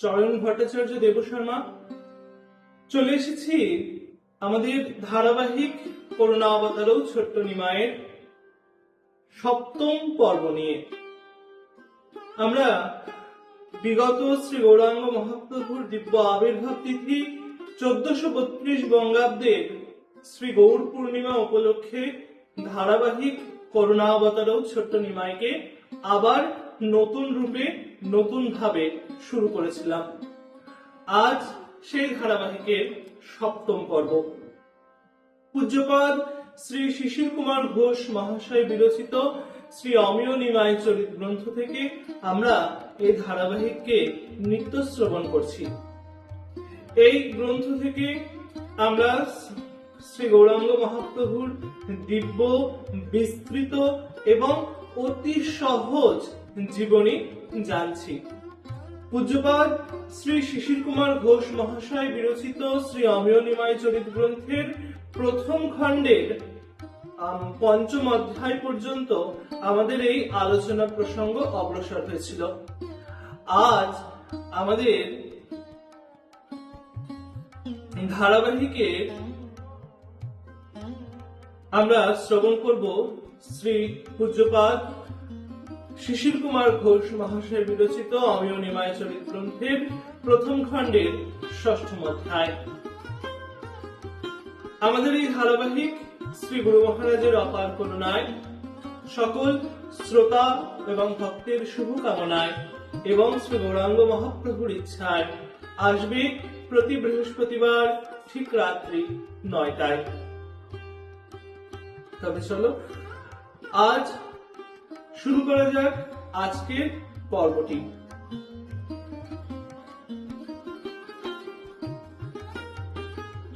চয়ন ভট্টাচার্য দেবশর্মা। চলে এসেছি আমাদের ধারাবাহিক করুণা অবতারও ছোট্ট নিমায়ের সপ্তম পর্ব নিয়ে। আমরা বিগত শ্রী গৌরাঙ্গ মহাপ্রভুর দিব্য আবির্ভাব তিথি 1432 বঙ্গাব্দের শ্রী গৌর পূর্ণিমা উপলক্ষে ধারাবাহিক করুণা অবতারও ছোট্ট নিমাইকে আবার নতুন রূপে নতুন ভাবে শুরু করেছিলাম। আজ সেই ধারাবাহিকের সপ্তম পর্ব। পূজ্যপাদ শ্রী শিশির কুমার ঘোষ মহাশয় বিরচিত শ্রী অমিয় নিমাই চরিত গ্রন্থ থেকে আমরা এই ধারাবাহিককে নিত্য শ্রবণ করছি। এই গ্রন্থ থেকে আমরা শ্রী গৌরাঙ্গ মহাপ্রভুর দিব্য, বিস্তৃত এবং অতি সহজ জীবনী জানছি। পূজ্যপাদ শ্রী শিশির কুমার ঘোষ মহাশয় বিরচিত শ্রী অমিয় নিমাই চরিত গ্রন্থের প্রথম খণ্ডের পঞ্চম অধ্যায় পর্যন্ত আমাদের এই আলোচনা প্রসঙ্গ অগ্রসর হয়েছিল। আজ আমাদের ধারাবাহিকে আমরা শ্রবণ করব শ্রী পূজ্যপাদ শিশির কুমার ঘোষ মহাশয় বিরচিত অমিয় নিমাই চরিত গ্রন্থের প্রথম খণ্ডের ষষ্ঠম অধ্যায়। আমাদের এই ধারাবাহিক শ্রী গুরু মহারাজের অপার করুণায়, সকল শ্রোতা এবং ভক্তের শুভকামনায় এবং শ্রী গৌরাঙ্গ মহাপ্রভুর ইচ্ছায় আসবে প্রতি বৃহস্পতিবার ঠিক রাত্রি 9টায়। তবে চলো আজ শুরু করা যাক আজকের পর্বটি।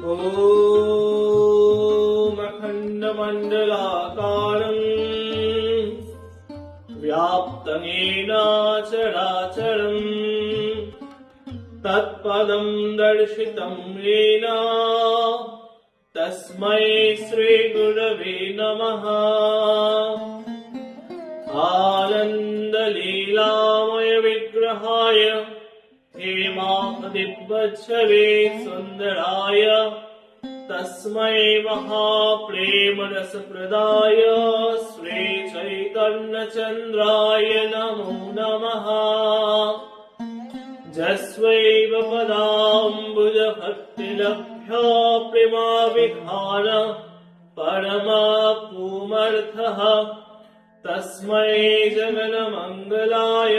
ওম অখণ্ড মণ্ডলাকারং ব্যাপ্তং येन চরাচরং তৎপদং দর্শিতং येन তস্मै শ্রী গুরবে নমঃ। आनंद लीलामय विग्रहाय हेमादिव्यच्छवे सुंदराय तस्मै महाप्रेम रसप्रदाय श्री चैतन्य चंद्राय नमो नमः। जस्वैव पदाम्बुज भक्तिलभ्या प्रेमाविधान परमा पुमर्थः तस्मै जगन्मंगलाय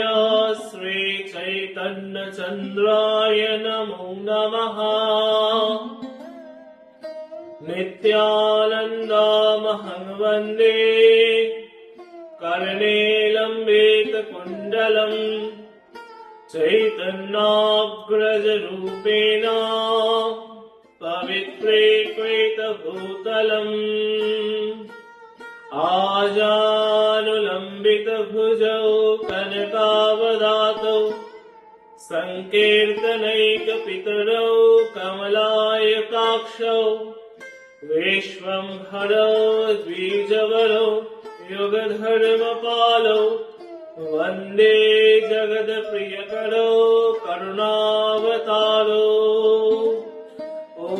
श्री चैतन्य चंद्राय नमो नमः। नित्यानन्दमहं वन्दे कर्णे लम्बित कुण्डलं चैतन्याग्रजरूपेण पवित्रीकृतभूतलम् आजानुलम्बित भुजौ कनकावदातौ संकीर्तनैकपितरौ कमलायताक्षौ विश्वंभरौ द्विजवरौ युगधर्मपालौ वन्दे जगत्प्रियकरौ करुणावतारौ। ॐ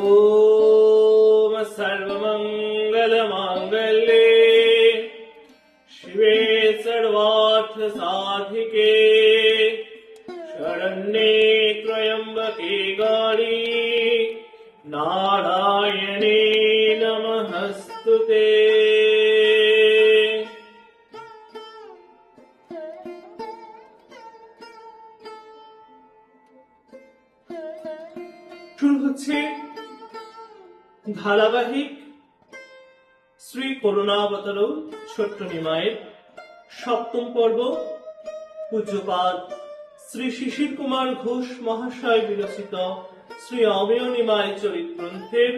सर्वमङ्गलमाङ्गल्ये शिवे सर्वार्थ साधिके शरण्ये त्र्यम्बके गौरी नारायणे नमस्तुते। শুরু হচ্ছে ধারাবাহিক শ্রী করুণাবতারও ছোট্ট নিমায়ের সপ্তম পর্ব। পূজ্যপাদ শ্রী শিশির কুমার ঘোষ মহাশয় বিরচিত শ্রী অমিয় নিমাই চরিত গ্রন্থের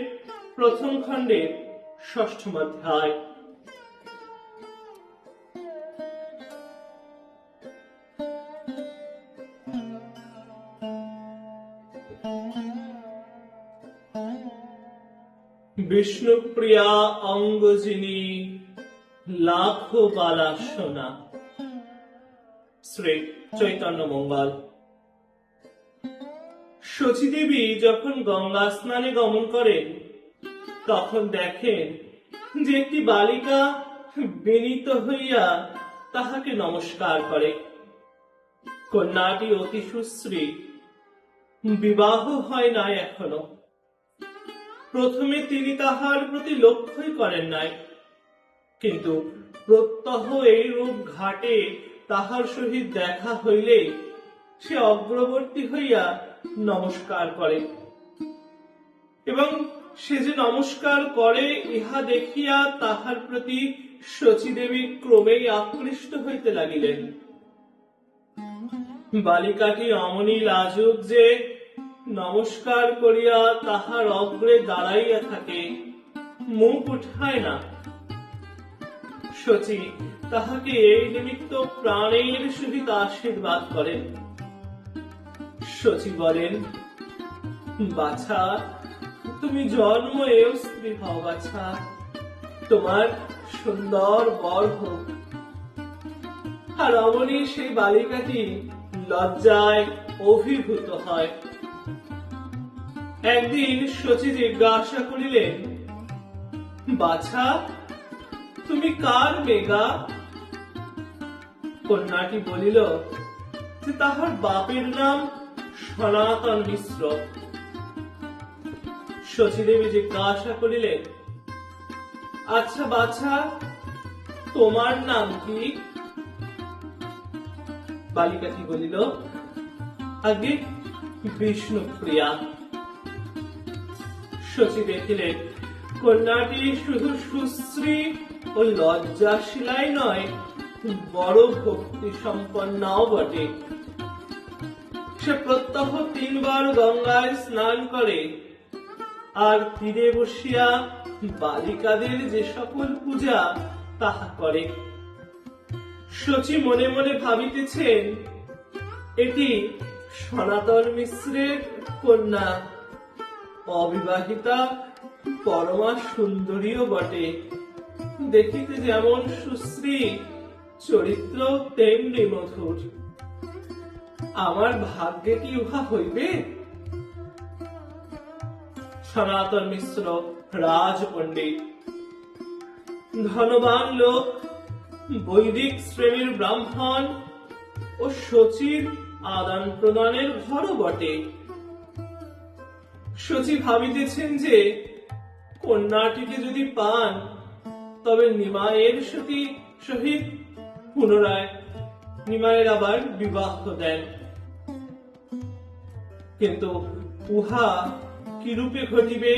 প্রথম খণ্ডের ষষ্ঠম অধ্যায়। বিষ্ণুপ্রিয়া অঙ্গজিনী লাখো বালা সোনা। শ্রী চৈতন্য মঙ্গল। শচীদেবী যখন গঙ্গা স্নানে গমন করেন তখন দেখেন যে একটি বালিকা বিনীত হইয়া তাহাকে নমস্কার করে। কন্যাটি অতি সুশ্রী, বিবাহ হয় নাই এখনো। প্রথমে তিনি তাহার প্রতি লক্ষ্যই করেন নাই, কিন্তু প্রত্যহ এই রূপ ঘাটে তাহার সহিত দেখা হইলে সে অগ্রবর্তী হইয়া নমস্কার করে, এবং সে যে নমস্কার করে ইহা দেখিয়া তাহার প্রতি শচীদেবী ক্রমেই আকৃষ্ট হইতে লাগিলেন। বালিকাটি অমনি লাজুক যে নমস্কার করিয়া তাহার অগ্রে দাঁড়াইয়া থাকে, মুখ উঠায় না। শচী তাহাকে এই নিমিত্ত প্রাণের সহিত আশীর্বাদ করেন। শচী বলেন, বাছা, তুমি জন্মেও স্ত্রী হও বাছা, তোমার সুন্দর বর হোক। আর অমনি সেই বালিকাটি লজ্জায় অভিভূত হয়। একদিন শচী জিজ্ঞাসা করিলেন, বাছা, তুমি কার মেঘা? কন্যাটি বলিল যে তাহার বাপের নাম সনাতন মিশ্র। শচীদেবী জিজ্ঞাসা করিলেন, আচ্ছা বাছা, তোমার নাম কি? বালিকাটি বলিল, আগে বিষ্ণুপ্রিয়া। শচী দেখিলেন কন্যাটি শুধু সুশ্রী ও লজ্জাশীলাই নয়, বড় ভক্তি সম্পন্নাও বটে। সে প্রত্যহ 3 বার গঙ্গায় স্নান করে, আর তীরে বসিয়া বালিকাদের যে সকল পূজা তাহা করে। শচী মনে মনে ভাবিতেছেন, এটি সনাতন মিশ্রের কন্যা, অবিবাহিতা, পরমা সুন্দরীও বটে। দেখিতে যেমন সুশ্রী, চরিত্র তেমনি মধুর। আমার ভাগ্যে কি উহা হইবে? সনাতন মিশ্র রাজপণ্ডিত, ধনবান লোক, বৈদিক শ্রেণীর ব্রাহ্মণ ও শচীর আদান প্রদানের ঘরও বটে। শচী ভাবিতেছেন যে কন্যাটিকে যদি পান তবে নিমায়ের সহিত পুনরায় নিমায়ের আবার বিবাহ দেন। কিন্তু উহা কিরূপে ঘটিবে?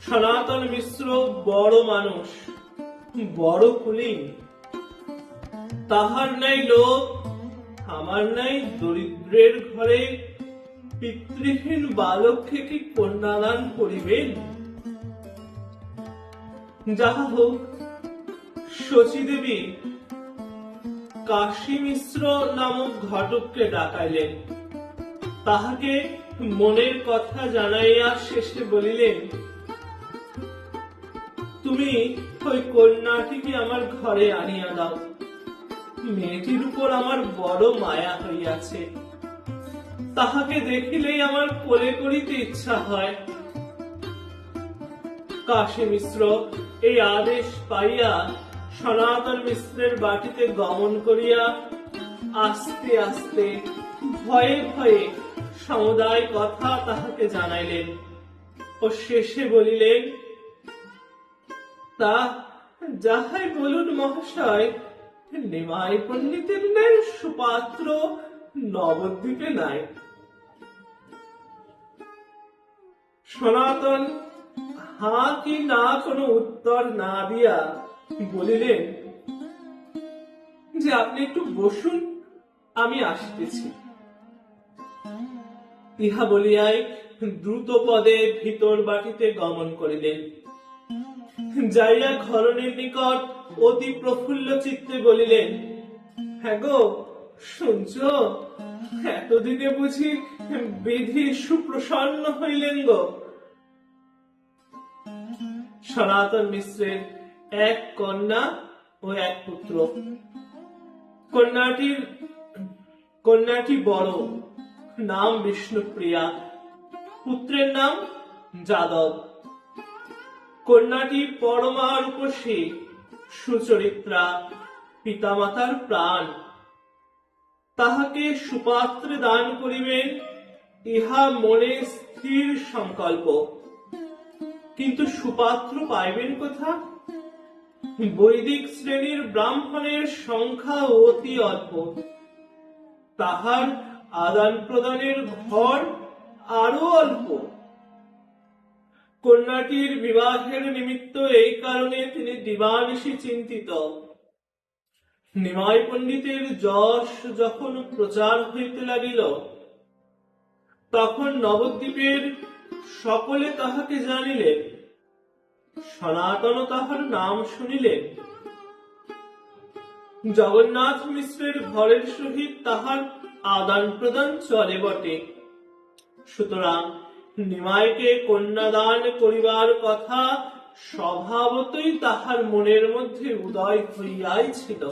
সনাতন মিশ্র বড় মানুষ, বড় কুলীন। তাহার নাই লোক, আমার নাই দরিদ্রের ঘরে পিতৃহীন বালককে কি কন্যাদান করিবেন? যাহা হোক, শচীদেবী কাশী মিশ্র নামক ঘটককে ডাকাইলেন। তাহাকে মনের কথা জানাইয়া শেষে বলিলেন, তুমি ওই কন্যাটিকে আমার ঘরে আনিয়া দাও। মেয়েটির উপর আমার বড় মায়া হইয়াছে, তাহাকে দেখিলেই আমার কোলে করিতে ইচ্ছা হয়। কাশী মিশ্র এই আদেশ পাইয়া সনাতন মিশ্রের বাটিতে গমন করিয়া আস্তে আস্তে ভয়ে ভয়ে সমুদায় কথা তাহাকে জানাইলেন ও শেষে বলিলেন, তা যাহাই বলুন মহাশয়, নিমাই পণ্ডিতের ন্যায় সুপাত্র নবদ্বীপে নাই। সনাতন হা কি না কোনো উত্তর না দিয়া বলিলেন যে আপনি একটু বসুন, আমি আসতেছি। ইহা বলিয়াই দ্রুত পদে ভিতর বাটিতে গমন করিলেন। যাইয়া ঘরণীর নিকট অতি প্রফুল্ল চিত্তে বলিলেন, হ্যাঁ গো, শুনছ? এতদিনে বুঝি বিধি সুপ্রসন্ন হইলেন গো। সনাতন মিশ্রের 1 কন্যা ও 1 পুত্র। কন্যাটি বড়, নাম বিষ্ণুপ্রিয়া, পুত্রের নাম যাদব। কন্যাটি পরমা রূপসী, সুচরিত্রা, পিতামাতার প্রাণ। তাহাকে সুপাত্রে দান করিবেন, ইহা মনে স্থির সংকল্প। কিন্তু সুপাত্র পাইবেন কোথা? বৈদিক শ্রেণীর ব্রাহ্মণের সংখ্যা অতি অল্প, তাহার আদান প্রদানের ঘর আরো অল্প। কন্যাটির বিবাহের নিমিত্ত এই কারণে তিনি দিবানিশি চিন্তিত। নিমাই পণ্ডিতের যশ যখন প্রচার হইতে লাগিল, তখন নবদ্বীপের সকলে তাহাকে জানিলেন, সনাতন তাহার নাম শুনিলেন। জগন্নাথ মিশ্রের ঘরের সহিত তাহার আদান প্রদান চলে বটে। সুতরাং নিমাইকে কন্যাদান করিবার কথা স্বভাবতই তাহার মনের মধ্যে উদয় হইয়াই ছিল।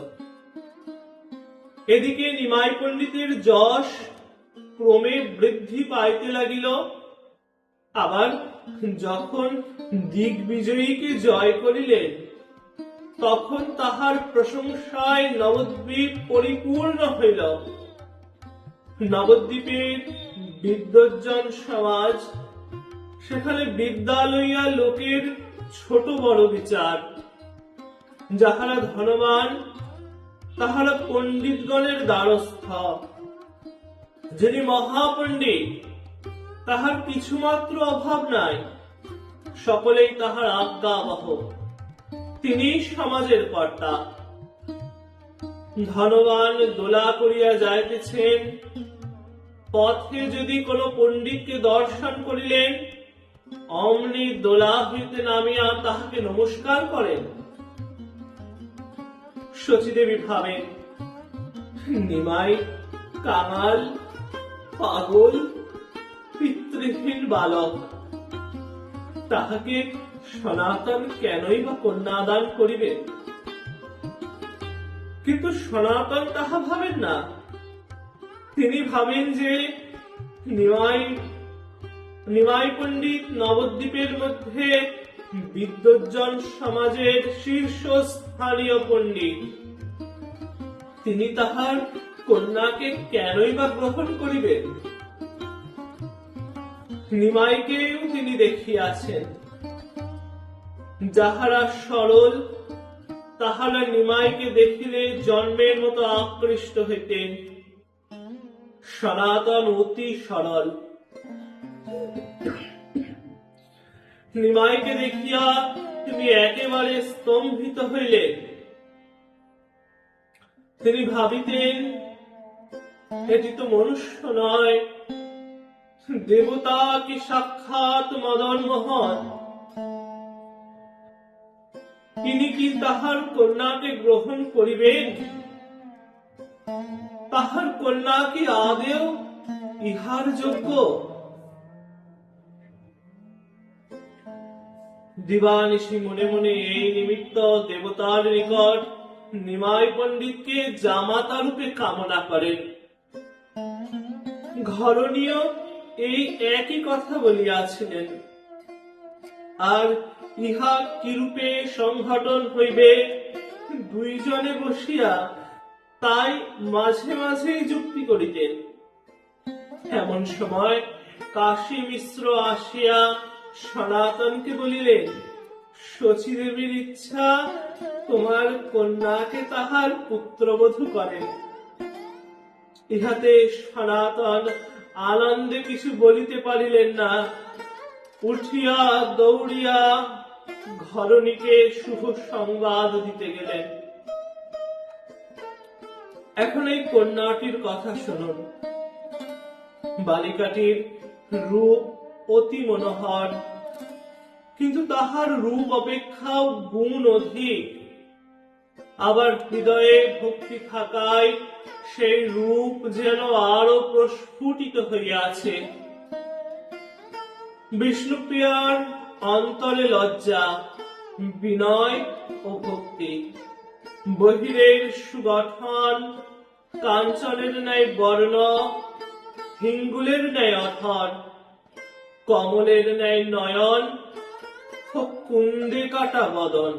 এদিকে নিমাই পণ্ডিতের যশ ক্রমে বৃদ্ধি পাইতে লাগিল। আবার যখন দিগ্বিজয়ীকে জয় করিলেন, তখন তাহার প্রশংসায় নবদ্বীপ পরিপূর্ণ হইল। নবদ্বীপের বিদ্বজ্জন সমাজ, সেখানে বিদ্যা লইয়া লোকের ছোট বড় বিচার। যাহারা ধনবান, তাহারা পণ্ডিতগণের দ্বারস্থ। যিনি মহাপণ্ডিত, তাহার কিছুমাত্র অভাব নাই, সকলেই তাহার আজ্ঞাবহ। তিনি সমাজের কর্তা। ধনবান দোলা করিয়া যাইতেছেন, পথে যদি কোনো পণ্ডিতকে দর্শন করিলেন, অমনি দোলা হইতে নামিয়া তাহাকে নমস্কার করেন। শচীদেবী ভাবেন, নিমাই কাঙাল, পাগল, পিতৃহীন বালক, তাহাকে সনাতন কেনই বা কন্যাদান করিবে? কিন্তু সনাতন তাহা ভাবেন না। তিনি ভাবেন যে নিমাই পণ্ডিত নবদ্বীপের মধ্যে বিদ্বজ্জন সমাজের শীর্ষস্থানীয় পণ্ডিত। তিনি তাহার কন্যাকে কেনই বা গ্রহণ করিবেন? নিমাইকেও তিনি দেখিয়াছেন। যাহারা সরল, তাহারা নিমাইকে দেখিলে জন্মের মতো আকৃষ্ট হইতেন। সনাতন অতি সরল। নিমাইকে দেখিয়া তিনি একেবারে স্তম্ভিত হইলেন। তিনি ভাবিতেন, এটি তো মনুষ্য নয়, দেবতা কি সাক্ষাৎ মদন মোহন। তিনি কি তাহার কন্যাকে গ্রহণ করিবেন? তাহার কন্যা কি আদেও ইহার যোগ্য? দিবানিশি মনে মনে এই নিমিত্ত দেবতার নিকট নিমাই পণ্ডিতকে জামাতা রূপে কামনা করেন। ঘরণীয় এই একই কথা বলিয়াছিলেন। আর ইহা কিরূপে সংঘটন হইবে, দুইজনে বসিয়া তাই মাঝে মাঝেই যুক্তি করিতেন। এমন সময় কাশী মিশ্র আসিয়া সনাতনকে বলিলেন, শচীদেবীর ইচ্ছা তোমার কন্যাকে তাহার পুত্রবধূ করেন। ইহাতে সনাতন আনন্দে কিছু বলিতে পারিলেন না। উঠিয়া দৌড়িয়া ঘরণীকে শুভ সংবাদ দিতে গেলেন। এখন এই কন্যাটির কথা শুনুন। বালিকাটির রূপ অতি মনোহর, কিন্তু তাহার রূপ অপেক্ষাও গুণ অধিক। আবার হৃদয়ে ভক্তি থাকায় সেই রূপ যেন আরো প্রস্ফুটিত হইয়াছে। বিষ্ণুপ্রিয়ার অন্তরে লজ্জা, বিনয় ও ভক্তি। বহিরের সুগঠন, কাঞ্চনের ন্যায় বর্ণ, হিঙ্গুলের ন্যায় অথর, কমলের ন্যায় নয়ন ও কুন্দে কাটা বদন।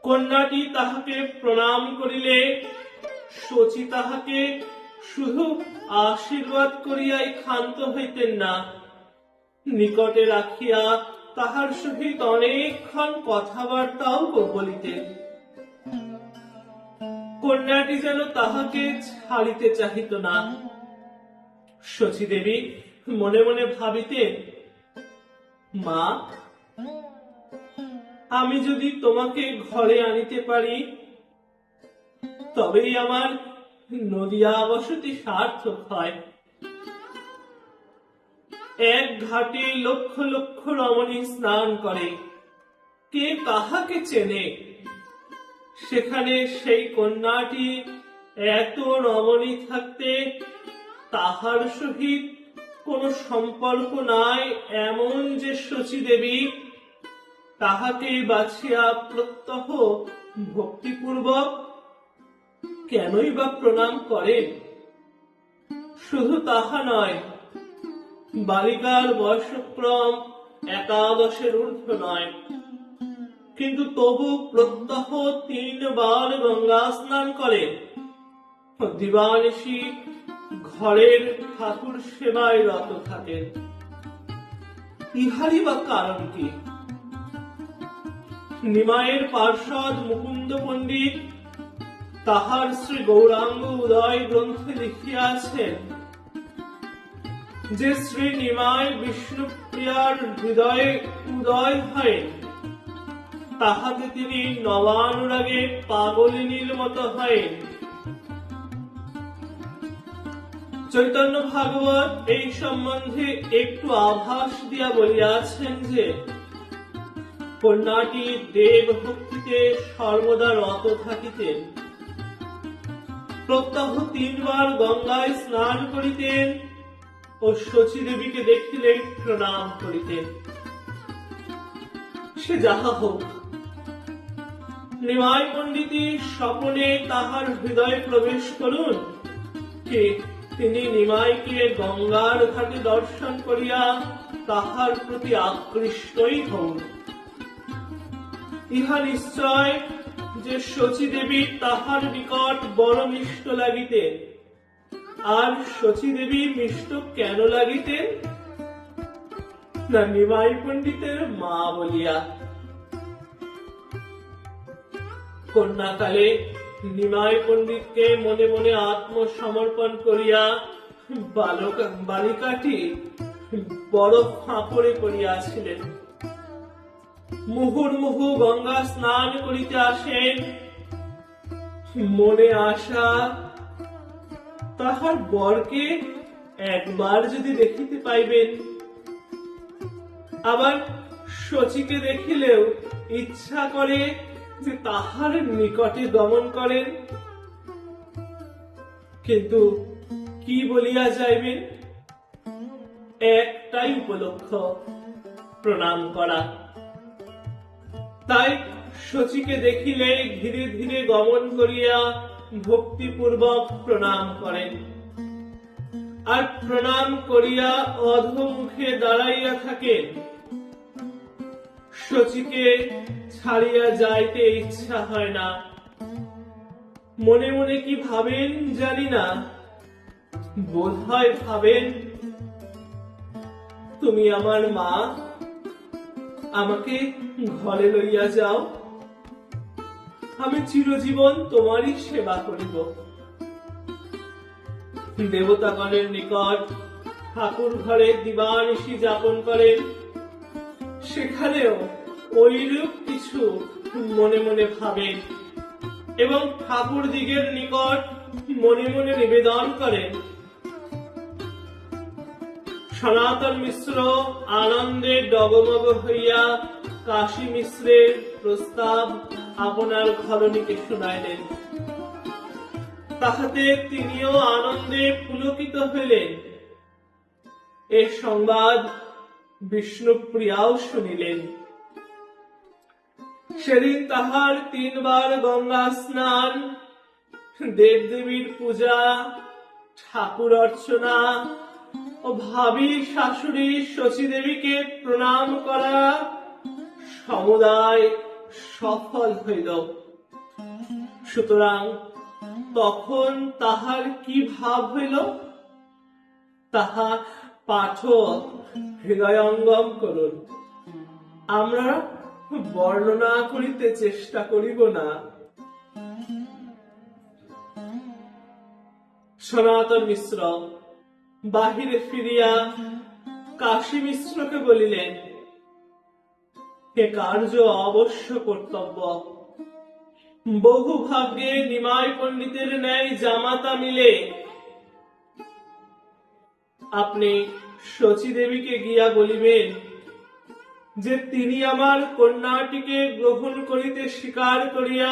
কন্যাটি তাহাকে প্রণাম করিলে শচী তাহাকে শুধু আশীর্বাদ করিয়াই ক্ষান্ত হইতেন না, নিকটে রাখিয়া তাহার সহিত অনেকক্ষণ কথাবার্তাও বলিতেন। কন্যাটি যেন তাহাকে ছাড়িতে চাহিত না। শচী দেবী মনে মনে ভাবিতেন, মা, আমি যদি তোমাকে ঘরে আনিতে পারি তবেই আমার নদিয়া বসতি সার্থক হয়। এক ঘাটে লক্ষ লক্ষ রমণী স্নান করে, কে কাহাকে চেনে? সেখানে সেই কন্যাটি এত রমণী থাকতে তাহার সহিত কোন সম্পর্ক নাই এমন যে শচী দেবী তাহাকে বাছিয়া প্রত্যহ ভক্তিপূর্বক কেনই বা প্রণাম করেন? শুধু তাহা নয়, বালিকার বয়সক্রম 11 ঊর্ধ্ব নয়, কিন্তু তবু প্রত্যহ 3 বার গঙ্গা স্নান করে, দিবানিশি ঘরের ঠাকুর সেবায় রত থাকেন। ইহারই বা কারণ কি? নিমাইয়ের পার্ষদ মুকুন্দ পণ্ডিত তাহার শ্রী গৌরাঙ্গ উদয় গ্রন্থে লিখিয়াছেন যে শ্রী নিমাই বিষ্ণুপ্রিয়ার হৃদয়ে উদয় হয়, তাহাতে তিনি নবানুরাগে পাগলিনীর মতো হয়। চৈতন্য ভাগবত এই সম্বন্ধে একটু আভাস দিয়া বলিয়াছেন যে কন্যাটি দেব ভক্তিতে সর্বদা রত থাকিতেন, প্রত্যহ 3 বার গঙ্গায় স্নান করিতেন ও শচী দেবীকে দেখিলে প্রণাম করিতেন। সে যাহা হোক, নিমাই পণ্ডিতি স্বপনে তাহার হৃদয়ে প্রবেশ করুন কি তিনি নিমাইকে গঙ্গার ঘাটে দর্শন করিয়া তাহার প্রতি আকৃষ্টই হন। ইহা নিশ্চয় যে শচী দেবী তাহার নিকট বড় মিষ্ট লাগিতেন। আর শচী দেবী মিষ্ট কেন লাগিতেন? না নিমাই পণ্ডিতের মা বলিয়া। কন্যাকালে নিমাই পণ্ডিতকে মনে মনে আত্মসমর্পণ করিয়া বালিকাটি বড় ফাঁপড়ে পড়িয়াছিলেন। মুহুর্মুহু গঙ্গা স্নান করিতে আসেন, মনে আশা তাহার বরকে একবার যদি দেখিতে পাইবেন। আবার শচীকে দেখিলেও ইচ্ছা করে যে তাহার নিকটে গমন করেন, কিন্তু কি বলিয়া যাইবেন? একটাই উপলক্ষ, প্রণাম করা। তাই শচীকে দেখিলে ধীরে ধীরে গমন করিয়া ভক্তিপূর্বক প্রণাম করেন, আর প্রণাম করিয়া অধোমুখে দাঁড়াইয়া থাকেন। শচীকে ছাড়িয়া যাইতে ইচ্ছা হয় না। মনে মনে কি ভাবেন জানি না, বোধহয় ভাবেন, তুমি আমার মা, আমাকে ঘরে লইয়া যাও, আমি চিরজীবন তোমারই সেবা করিব। দেবতাগণের নিকট ঠাকুর ঘরে দিবানিশি যাপন করেন, সেখানেও ঐরূপ কিছু মনে মনে ভাবেন এবং ঠাকুর দিগের নিকট মনে মনে নিবেদন করেন। সনাতন মিশ্র আনন্দে ডগমগ হইয়া কাশী মিশ্রের প্রস্তাব আপনার ঘরণীকে শুনাইলেন। তাহাতে তিনিও আনন্দে পুলকিত হইলেন। এ সংবাদ বিষ্ণুপ্রিয়াও শুনিলেন। সেদিন তাহার 3 বার গঙ্গা স্নান, দেবদেবীর পূজা, ঠাকুর অর্চনা ও ভাবি শাশুড়ি শচীদেবীকে প্রণাম করা সমুদায় সফল হইল। সুতরাং তখন তাহার কি ভাব হইল, তাহা পাঠক হৃদয়ঙ্গম করুন। আমরা বর্ণনা করিতে চেষ্টা করিব না। সনাতন মিশ্র বাহিরে ফিরিয়া কাশী মিশ্রকে বলিলেন, এ কার্য অবশ্য কর্তব্য। বহু ভাগ্যে নিমাই পণ্ডিতের ন্যায় জামাতা মিলে আপনি শচীদেবীকে গিয়া বলিবেন যে তিনি আমার কন্যাটিকে গ্রহণ করিতে স্বীকার করিয়া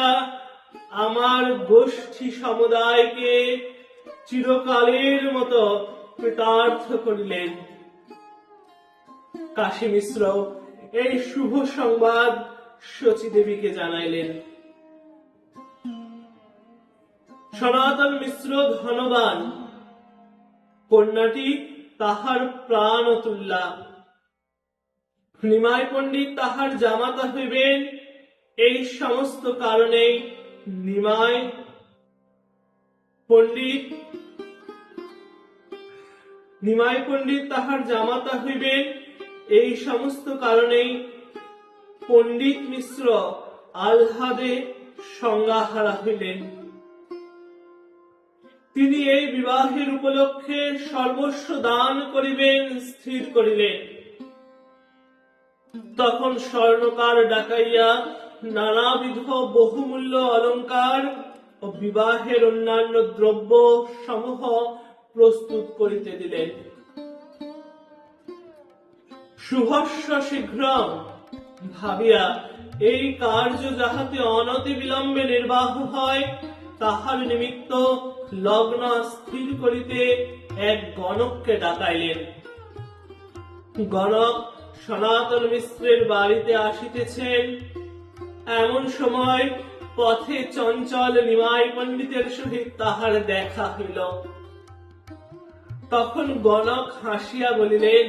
আমার গোষ্ঠী সমুদায়কে চিরকালের মতো কৃতার্থ করিলেন। কাশী মিশ্র এই শুভ সংবাদ শচীদেবীকে জানাইলেন। সনাতন মিশ্র ধনবান, কন্যাটি তাহার প্রাণ তুল্যা। নিমাই পণ্ডিত তাহার জামাতা হইবেন, এই সমস্ত কারণে নিমাই পণ্ডিত তাহার জামাতা হইবেন, এই সমস্ত কারণেই পণ্ডিত মিশ্র আহ্লাদে সংজ্ঞাহারা হইলেন। তিনি এই বিবাহের উপলক্ষে সর্বস্ব দান করিবেন স্থির করিলেন। তখন স্বর্ণকার ডাকাইয়া নানাবিধ বহুমূল্য অলঙ্কার ও বিবাহের অন্যান্য দ্রব্য সমূহ প্রস্তুত করিতে দিলেন। শুভস্য শীঘ্রম ভাবিয়া এই কার্য যাহাতে অনতি বিলম্বে নির্বাহ হয় তাহার নিমিত্ত লগ্ন স্থির করিতে এক গণককে ডাকাইলেন। গণক সনাতন মিশ্রের বাড়িতে আসিতেছেন। এমন সময় পথে চঞ্চল নিমাই পণ্ডিতের সহিত তাহার দেখা হইল। তখন গণক হাসিয়া বলিলেন,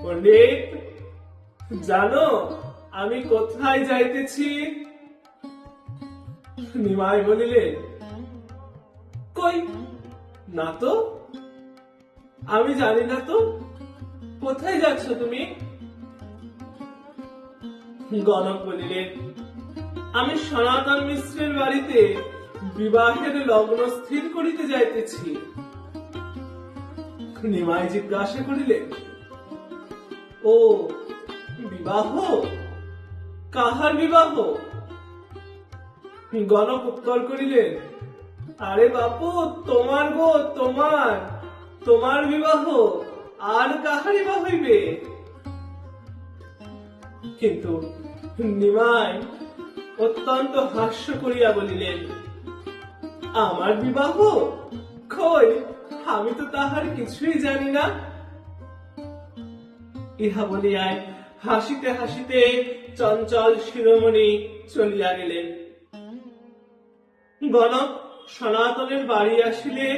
পণ্ডিত, জানো আমি কোথায় যাইতেছি? নিমাই বলিলেন, কই না তো, আমি জানি না তো, কোথায় যাচ্ছ তুমি? গণক বলিলেন, আমি সনাতন মিশ্রের বাড়িতে বিবাহের লগ্ন স্থির করিতে যাইতেছি। নিমাই জিজ্ঞাসা করিলেন, ও বিবাহ? কাহার বিবাহ? গণক উত্তর করিলেন, আরে বাপু, তোমার গো, তোমার বিবাহ, আর কাহারই বা হইবে? কিন্তু নিমাই অত্যন্ত হাস্য করিয়া বলিলেন, আমার বিবাহ? কই, আমি তো তাহার কিছুই জানি না। ইহা বলিয়ায় হাসিতে হাসিতে চঞ্চল শিরোমণি চলিয়া গেলেন। গণক সনাতনের বাড়ি আসিলে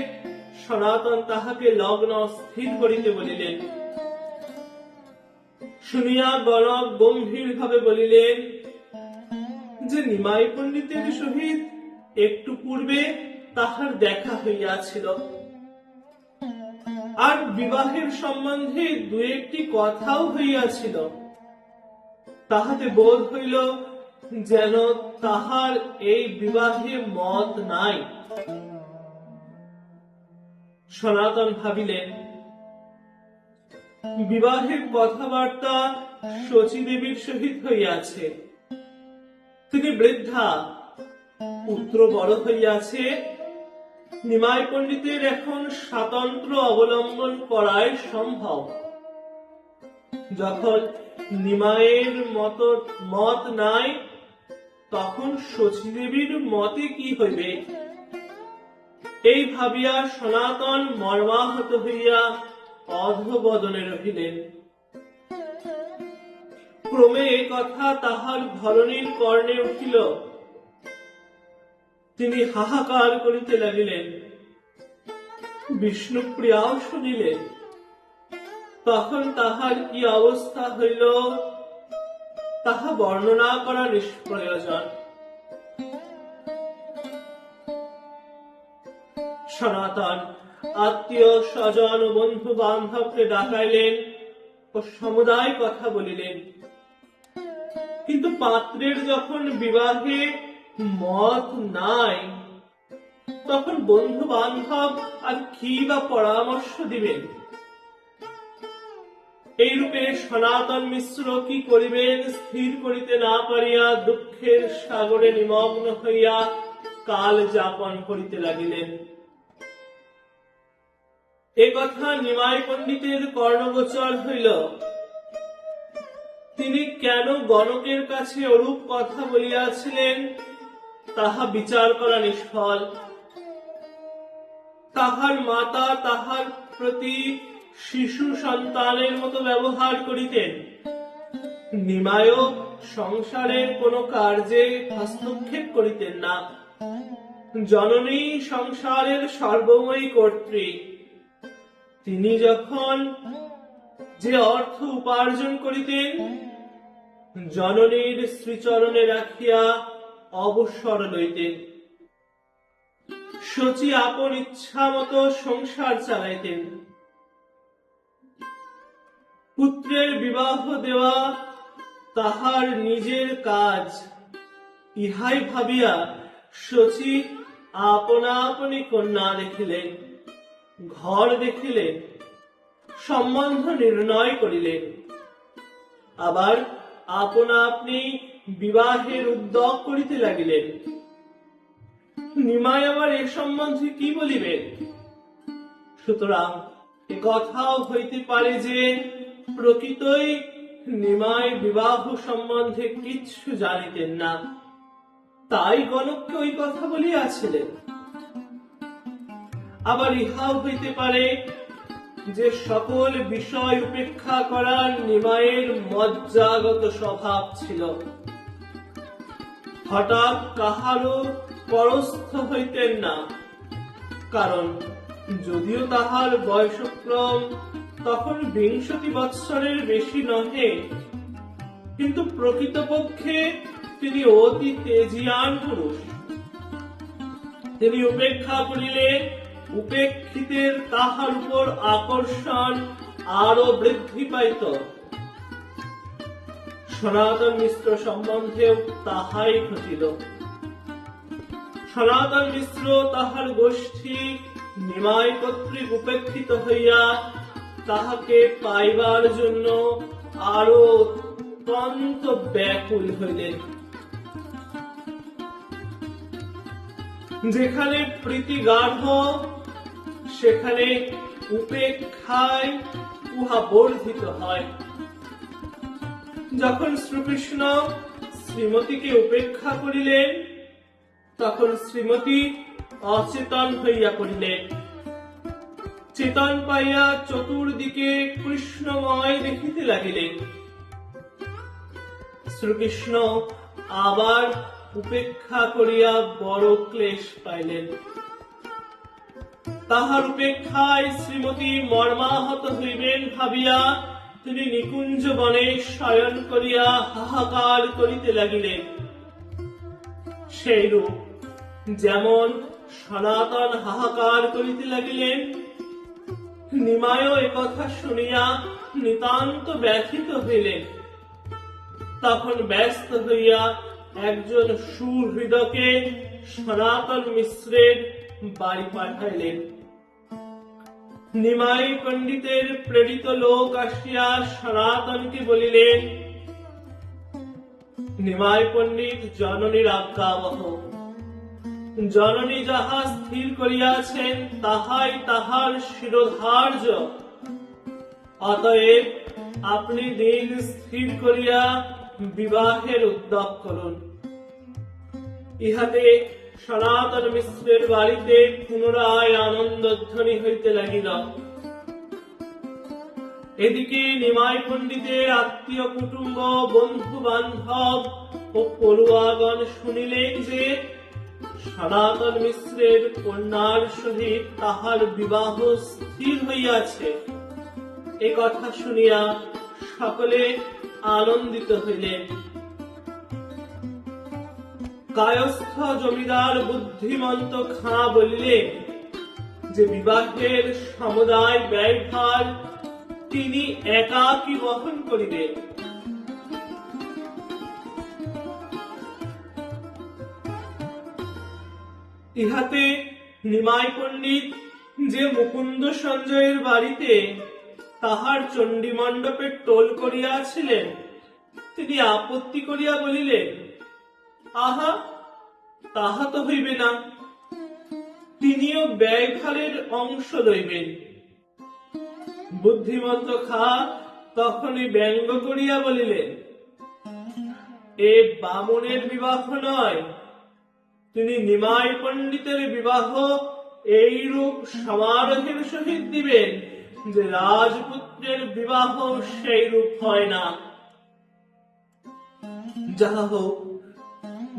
সনাতন তাহাকে লগ্ন স্থির করিতে বলিলেন। শুনিয়া গণক গম্ভীর ভাবে বলিলেন যে নিমাই পণ্ডিতের সহিত একটু পূর্বে তাহার দেখা হইয়াছিল, আর বিবাহের সম্বন্ধে দু একটি কথাও হইয়াছিল। তাহাতে বোধ হইল যেন তাহার এই বিবাহে মত নাই। সনাতন ভাবিলেন, বিবাহের কথাবার্তা শচীদেবীর সহিত হইয়াছে, তিনি বৃদ্ধা, পুত্র বড় হইয়াছে, নিমাই পণ্ডিতের এখন স্বাতন্ত্র অবলম্বন করাই সম্ভব। যখন নিমাইয়ের মত নাই, তখন শচীদেবীর মতে কি হইবে? এই ভাবিয়া সনাতন মর্মাহত হইয়া অধবদনে রহিলেন। ক্রমে এ কথা তাহার ধরণীর কর্ণে উঠিল। তিনি হাহাকার করিতে লাগিলেন, বিষ্ণুপ্রিয়াও শুনিলেন। তখন তাহার কি অবস্থা হইল তাহা বর্ণনা করা নিষ্প্রয়োজন। সনাতন আত্মীয় স্বজন ও বন্ধু বান্ধবকে ডাকাইলেন ও সমুদায় কথা বলিলেন। কিন্তু পাত্রের যখন বিবাহে মত নাই, তখন বন্ধু বান্ধব আর কি বা পরামর্শ দিবেন? এইরূপে সনাতন মিশ্র কি করিবেন স্থির করিতে না পারিয়া দুঃখের সাগরে নিমগ্ন হইয়া কাল যাপন করিতে লাগিলেন। এ কথা নিমাই পণ্ডিতের কর্ণগোচর হইল। তিনি কেন গণকের কাছে ওরূপ কথা বলিয়াছিলেন তাহা বিচার করা নিষ্ফল। তাহার মাতা তাহার প্রতি শিশু সন্তানের মতো ব্যবহার করিতেন। নিমায়ও সংসারের কোন কার্যে হস্তক্ষেপ করিতেন না। জননী সংসারের সর্বময়ী কর্ত্রী। তিনি যখন যে অর্থ উপার্জন করিতেন, জননীর শ্রীচরণে রাখিয়া অবসর লইতেন। শচী আপন ইচ্ছা মতো সংসার চালাইতেন। পুত্রের বিবাহ দেওয়া তাহার নিজের কাজ, ইহাই ভাবিয়া শচী আপনা আপনি কন্যা দেখিলেন, ঘর দেখিলেন, সম্বন্ধ নির্ণয় করিলেন। আবার আপনা আপনি বিবাহের উদ্যোগ করিতে লাগিলেন। নিমাই আবার এ সম্বন্ধে কি বলিবেন? সুতরাং এ কথাও হইতে পারে যে প্রকৃতই নিমাই বিবাহ সম্বন্ধে কিচ্ছু জানিতেন না, তাই গণককে ওই কথা বলিয়াছিলেন। আবার ইহাও হইতে পারে যে সকল বিষয় উপেক্ষা করার নিমাইয়ের মজ্জাগত স্বভাব ছিল। হঠাৎ কাহারও পরস্থ হইতেন না, কারণ যদিও তাহার বয়সক্রম তখন 20 বৎসরের বেশি নহে, কিন্তু প্রকৃতপক্ষে তিনি অতি তেজিয়ান পুরুষ। তিনি উপেক্ষা করিলে উপেক্ষিতের তাহার উপর আকর্ষণ আরো বৃদ্ধি পাইত। সনাতন মিশ্র সম্বন্ধেও তাহাই ঘটিল। সনাতন মিশ্র তাহার গোষ্ঠী নিমাই কর্তৃক উপেক্ষিত হইয়া তাহাকে পাইবার জন্য আরো অত্যন্ত ব্যাকুল হইলেন। যেখানে প্রীতি গাঢ়, সেখানে উপেক্ষায় উহা বর্ধিত হয়। যখন শ্রীকৃষ্ণ শ্রীমতীকে উপেক্ষা করিলেন, তখন শ্রীমতী অচেতন হইয়া পড়িলেন। চেতন পাইয়া চতুর্দিকে কৃষ্ণময় দেখিতে লাগিলেন। শ্রীকৃষ্ণ আবার উপেক্ষা করিয়া বড় ক্লেশ পাইলেন। তাহার উপেক্ষায় শ্রীমতী মর্মাহত হইবেন ভাবিয়া তিনি নিকুঞ্জ বনে শয়ন করিয়া হাহাকার করিতে লাগিলেন। সেইরূপ যেমন সনাতন হাহাকার করিতে লাগিলেন, নিমায়ও একথা শুনিয়া নিতান্ত ব্যথিত হইলেন। তখন ব্যস্ত হইয়া একজন সুহৃদকে সনাতন মিশ্রের বাড়ি পাঠাইলেন। নিমাই পণ্ডিতের প্রেরিত লোক আসিয়া সনাতনকে বলিলেন, নিমাই পণ্ডিত জননীর আজ্ঞাবহ। জননী যাহা স্থির করিয়াছেন তাহাই তাহার শিরোধার্য। অতএব আপনি দিন স্থির করিয়া বিবাহের উদ্যোগ করুন। ইহাতে সনাতন মিশ্রের বাড়িতে পুনরায় আনন্দধ্বনি হইতে লাগিল। এদিকে নিমাই পণ্ডিতের আত্মীয় কুটুম্ব, বন্ধু বান্ধব ও পড়ুয়াগণ শুনিলেন যে সনাতন মিশ্রের কন্যার সহিত তাহার বিবাহ স্থির হইয়াছে। এ কথা শুনিয়া সকলে আনন্দিত হইলেন। কায়স্থ জমিদার বুদ্ধিমন্ত খাঁ বলিলেন যে বিবাহের সমুদায় ব্যয়ভার তিনি একাকী বহন করিবেন। ইহাতে নিমাই পণ্ডিত যে মুকুন্দ সঞ্জয়ের বাড়িতে তাহার চণ্ডী মণ্ডপে টোল করিয়াছিলেন, তিনি আপত্তি করিয়া বলিলেন, আহা, তাহা তো হইবে না, তিনিও ব্যয়ভারের অংশ লইবেন। বুদ্ধিমন্ত খাঁ তখনই ব্যঙ্গ করিয়া বলিলেন, এ বামুনের বিবাহ নয়, তিনি নিমাই পণ্ডিতের বিবাহ এইরূপ সমারোহের সহিত দিবেন যে রাজপুত্রের বিবাহ সেই রূপ হয় না। যাহা হোক,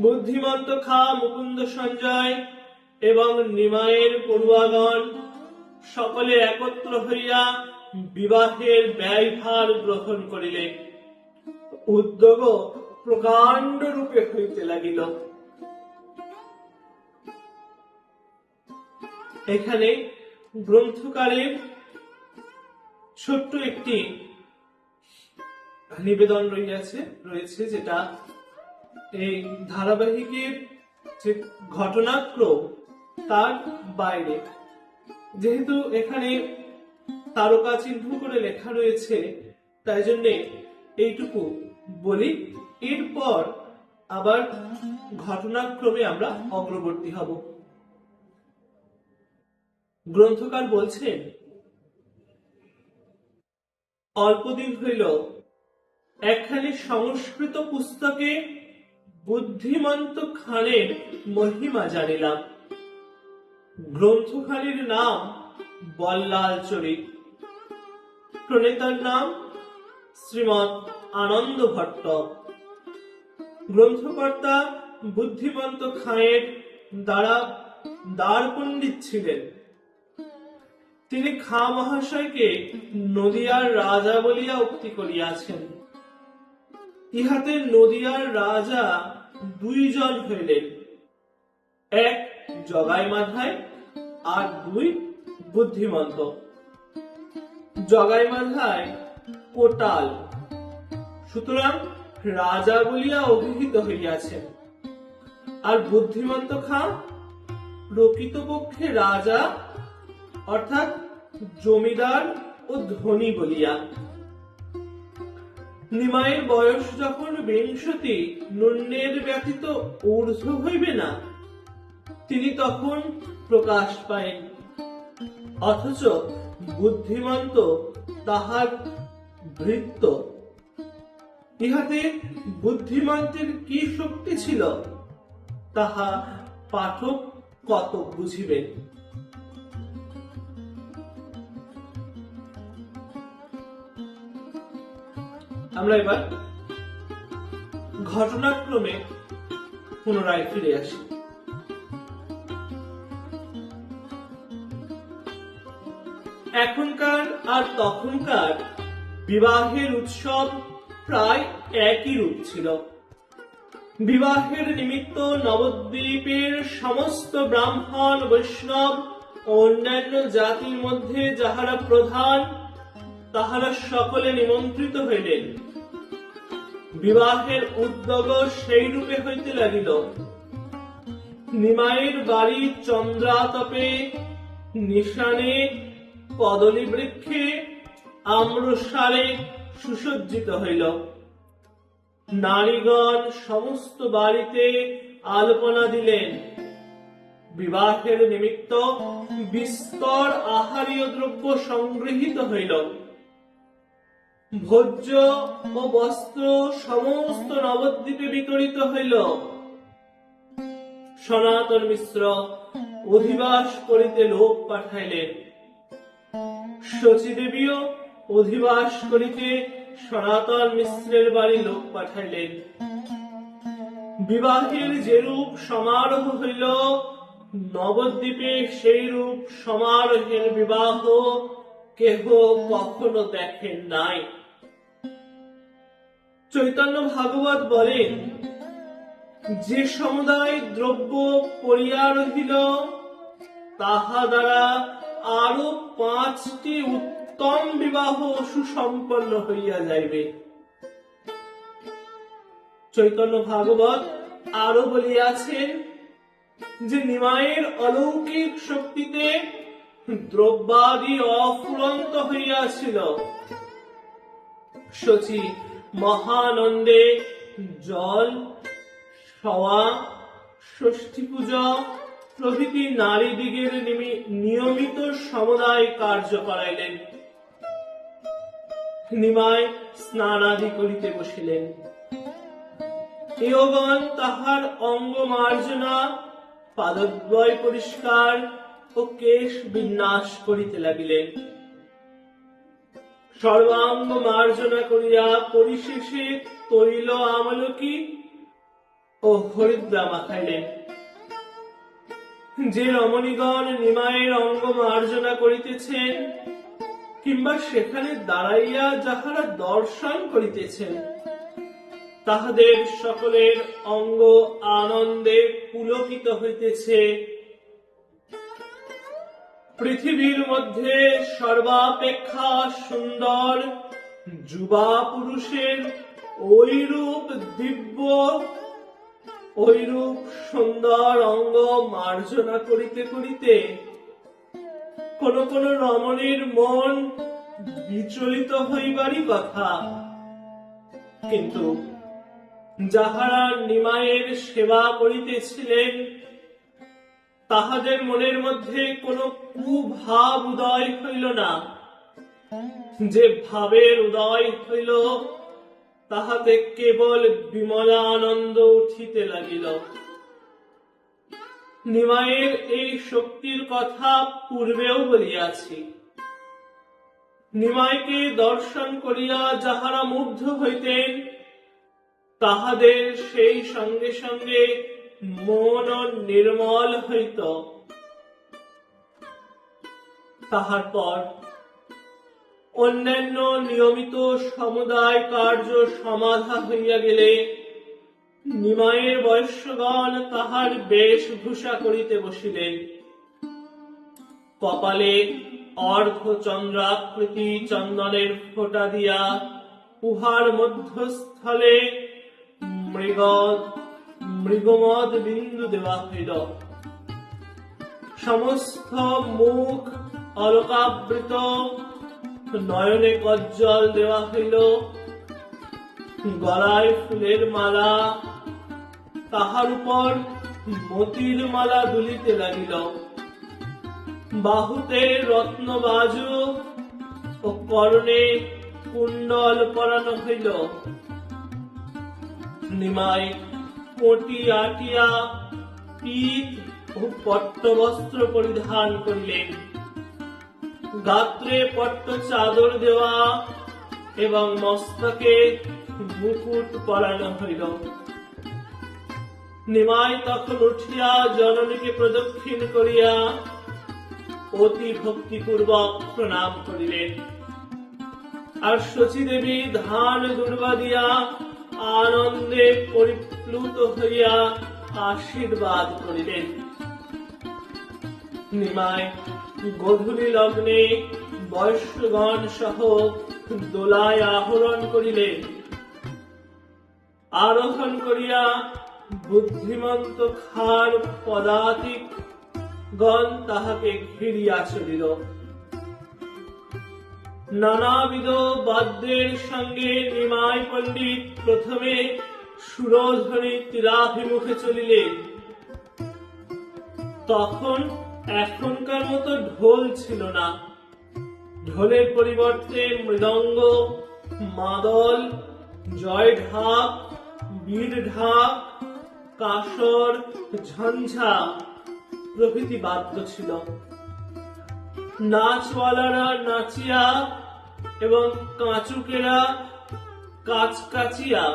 বুদ্ধিমন্ত খাঁ, মুকুন্দ সঞ্জয় এবং নিমাইয়ের পড়ুয়াগণ সকলে একত্র হইয়া বিবাহের ব্যয়ভার গ্রহণ করিলেন। উদ্যোগ প্রকাণ্ড রূপে হইতে লাগিল। এখানে গ্রন্থকারের ছোট্ট একটি নিবেদন রয়েছে, যেটা এই ধারাবাহিকের যে ঘটনাক্রম তার বাইরে। যেহেতু এখানে তারকা চিহ্ন করে লেখা রয়েছে, তাই জন্যে এইটুকু বলি, এরপর আবার ঘটনাক্রমে আমরা অগ্রবর্তী হব। গ্রন্থকার বলছেন, অল্পদিন হইল একখানি সংস্কৃত পুস্তকে বুদ্ধিমন্ত খাঁর মহিমা জানিলাম। গ্রন্থখানির নাম বল্লাল চরিত, প্রণেতার নাম শ্রীমৎ আনন্দ ভট্ট। গ্রন্থকর্তা বুদ্ধিমন্ত খাঁর দ্বারা দ্বার পণ্ডিত ছিলেন। তিনি খাঁ মহাশয়কে নদিয়ার রাজা বলিয়া উক্তি করিয়াছেন। ইহাতে নদিয়ার রাজা দুইজন হইলেন, এক জগাই মাধাই আর দুই বুদ্ধিমন্ত। জগাই মাধাই কোটাল, সুতরাং রাজা বলিয়া অভিহিত হইয়াছেন, আর বুদ্ধিমন্ত খাঁ প্রকৃতপক্ষে রাজা অর্থাৎ জমিদার ও ধনী বলিয়া। নিমাইয়ের বয়স যখন 62 নুন্নের ব্যতীত ঊর্ধ্ব হইবে না, তিনি তখন প্রকাশ পাইন, অথচ বুদ্ধিমন্ত তাহার ভৃত্য। ইহাতে বুদ্ধিমন্তের কি শক্তি ছিল তাহা পাঠক কত বুঝিবেন। আমরা এবার ঘটনাক্রমে পুনরায় ফিরে আসি। এখনকার আর তখনকার বিবাহের উৎসব প্রায় একই রূপ ছিল। বিবাহের নিমিত্ত নবদ্বীপের সমস্ত ব্রাহ্মণ, বৈষ্ণব ও অন্যান্য জাতির মধ্যে যাহারা প্রধান, তাহারা সকলে নিমন্ত্রিত হইলেন। বিবাহের উদ্যোগ সেই রূপে হইতে লাগিল। নিমাইয়ের বাড়ি চন্দ্রাতপে, নিশানে, কদলী বৃক্ষে, আম্রসারে সুসজ্জিত হইল। নারীগণ সমস্ত বাড়িতে আলপনা দিলেন। বিবাহের নিমিত্ত বিস্তর আহারীয় দ্রব্য সংগৃহীত হইল। ভোজ্য ও বস্ত্র সমস্ত নবদ্বীপে বিতরিত হইল। সনাতন মিশ্র অধিবাস করিতে লোক পাঠাইলেন। শচীদেবীও অধিবাস করিতে সনাতন মিশ্রের বাড়ি লোক পাঠাইলেন। বিবাহের যেরূপ সমারোহ হইল, নবদ্বীপে সেই রূপ সমারোহের বিবাহ কেহ কখনো দেখেন নাই। চৈতন্য ভাগবত বলেন, যে সমুদায় দ্রব্য পড়িয়া রহিল, তাহা দ্বারা আরো 5টি উত্তম বিবাহ সুসম্পন্ন হইয়া যাইবে। চৈতন্য ভাগবত আরো বলিয়াছেন যে নিমায়ের অলৌকিক শক্তিতে দ্রব্যাদি অফুরন্ত হইয়াছিল। শচী মহানন্দে জল, সওয়া, ষষ্ঠী পূজা প্রভৃতি নারীদিগের নিয়মিত সমুদায় কার্য করাইলেন। নিমায় স্নানাদি করিতে বসিলেন। এগণ তাহার অঙ্গ মার্জনা, পাদদ্বয় পরিষ্কার ও কেশ বিন্যাস করিতে লাগিলেন। সর্বাঙ্গ মার্জনা করিয়া পরিশেষে তৈল আমলকি ও হরিদ্রা মাখাইলেন। যে রমণীগণ নিমায়ের অঙ্গ মার্জনা করিতেছেন কিংবা সেখানে দাঁড়াইয়া যাহারা দর্শন করিতেছেন, তাহাদের সকলের অঙ্গ আনন্দে পুলকিত হইতেছে। পৃথিবীর মধ্যে সর্বাপেক্ষা সুন্দর যুবা পুরুষের ঐরূপ দিব্য, ঐরূপ সুন্দর অঙ্গ মার্জনা করিতে করিতে কোন কোন রমণীর মন বিচলিত হইবারই কথা, কিন্তু যাহারা নিমায়ের সেবা করিতেছিলেন তাহাদের মনের মধ্যে কোন কুভাব উদয় হইল না। যে ভাবের উদয় হইল তাহাতে কেবল বিমলা আনন্দ উঠিতে লাগিল। নিমায়ের এই শক্তির কথা পূর্বেও বলিয়াছি। নিমাইকে দর্শন করিয়া যাহারা মুগ্ধ হইতেন, তাহাদের সেই সঙ্গে সঙ্গে মন নির্মল হইত। তাহার পর অন্যান্য নিয়মিত সমুদায় কার্য সমাধা হইয়া গেলে নিমায়ের বৈশ্যগণ তাহার বেশভূষা করিতে বসিলেন। কপালে অর্ধচন্দ্রাকৃতি চন্দনের ফোঁটা দিয়া উহার মধ্যস্থলে মৃগমদ বিন্দু দেওয়া হইল। সমস্ত মুখ অলকাবৃত, নয়নে কজ্জল দেওয়া হইল। গলায় ফুলের মালা, তাহার উপর মতির মালা দুলিতে লাগিল। বাহুতে রত্নবাজু ও কর্ণে কুণ্ডল পরানো হইল। নিমাই কোটি আটিয়া পীত ও পট্টবস্ত্র পরিধান করিলেন। গাত্রে পট্ট চাদর দেওয়া এবং মস্তকে মুকুট পরানো হইল। নিমাই তখন উঠিয়া জননীকে প্রদক্ষিণ করিয়া অতি ভক্তিপূর্বক প্রণাম করিলেন। আর শচী দেবী ধান দুর্বা দিয়া আনন্দে পরিপ্লুত হইয়া আশীর্বাদ করিলেন। নিমাই গোধূলি লগ্নে বয়স্কগণ সহ দোলায় আহরণ করিলেন। আরোহণ করিয়া বুদ্ধিমন্ত খার পদাতিক গণ তাহাকে ঘিরিয়া চলিল। নানাবিধ বাদ্যের সঙ্গে নিমাই পণ্ডিত প্রথমে সুরধ্বনি তীরাভিমুখে চলিলেন। তখন এখনকার মতো ঢোল ছিল না। ঢোলের পরিবর্তে মৃদঙ্গ, মাদল, জয় ঢাক, বীর ঢাক, কাসর, ঝঞ্ঝা প্রভৃতি বাদ্য ছিল। নাচওয়ালারা নাচিয়া এবং কাঁচুকেরা কাচকাচিয়া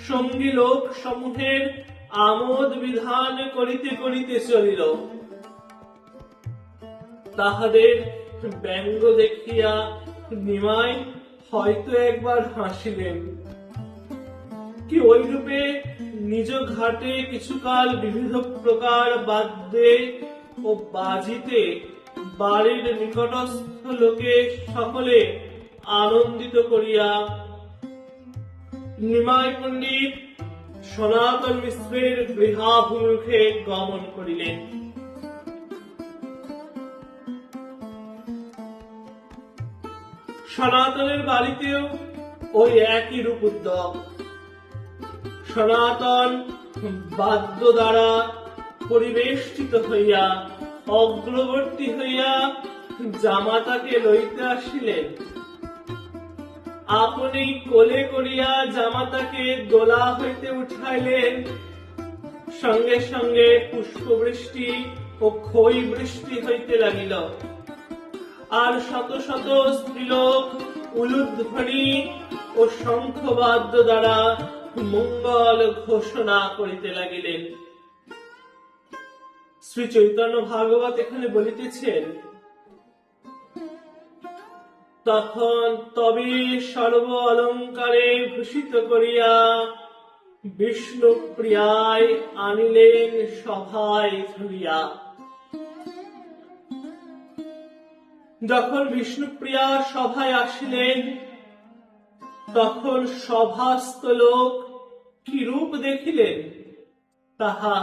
সঙ্গী লোক সমূহের আমোদ বিধান করিতে করিতে চলিল। তাহাদের ব্যঙ্গ দেখিয়া নিমাই হয়তো একবার হাসিলেন, কি ওইরূপে নিজ ঘাটে কিছুকাল বিবিধ প্রকার বাদ্যে ও বাজিতে বাড়ির নিকটস্থ লোকে সকলে আনন্দিত করিয়া নিমাই পণ্ডিত সনাতন মিশ্রের গৃহাভিমুখে গমন করিলেন। সনাতনের বাড়িতেও ওই একই রূপ উদ্যোগ। সনাতন বাদ্য দ্বারা পরিবেষ্টিত হইয়া অগ্রবর্তী হইয়া জামাতাকে লইতে আসিলেন। আপনি কোলে করিয়া জামাতাকে দোলা হইতে উঠাইলেন। সঙ্গে সঙ্গে পুষ্পবৃষ্টি ও খই বৃষ্টি হইতে লাগিল, আর শত শত স্ত্রীলোক উলুধ্বনি ও শঙ্খবাদ্য দ্বারা মঙ্গল ঘোষণা করিতে লাগিলেন। শ্রী চৈতন্য ভাগবত এখানে বলিতেছেন, তখন তবে সর্ব অলঙ্কারে ভূষিত করিয়া বিষ্ণু প্রিয়ায় আনিলেন সভায় ধরিয়া। যখন বিষ্ণুপ্রিয়া সভায় আসিলেন, তখন সভাস্থ লোক কি রূপ দেখিলেন তাহা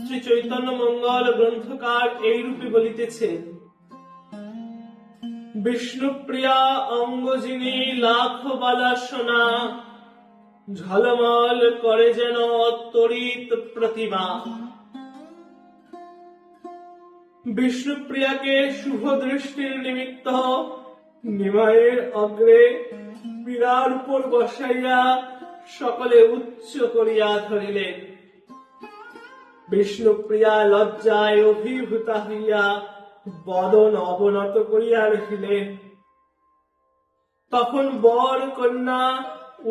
শ্রী চৈতন্য মঙ্গল গ্রন্থকার এই রূপে বলিতেছেন। বিষ্ণুপ্রিয়া অঙ্গজিনী লাখ বালা সোনা, ঝলমল করে যেন তড়িৎ প্রতিমা। বিষ্ণুপ্রিয়াকে শুভ দৃষ্টির নিমিত্ত নিমাইয়ের অগ্রে পীড়ার উপর বসাইয়া সকলে উচ্চ করিয়া ধরিলেন। বিষ্ণুপ্রিয়া লজ্জায় অভিভূতা হইয়া বদন অবনত করিয়া রহিলেন। তখন বর কন্যা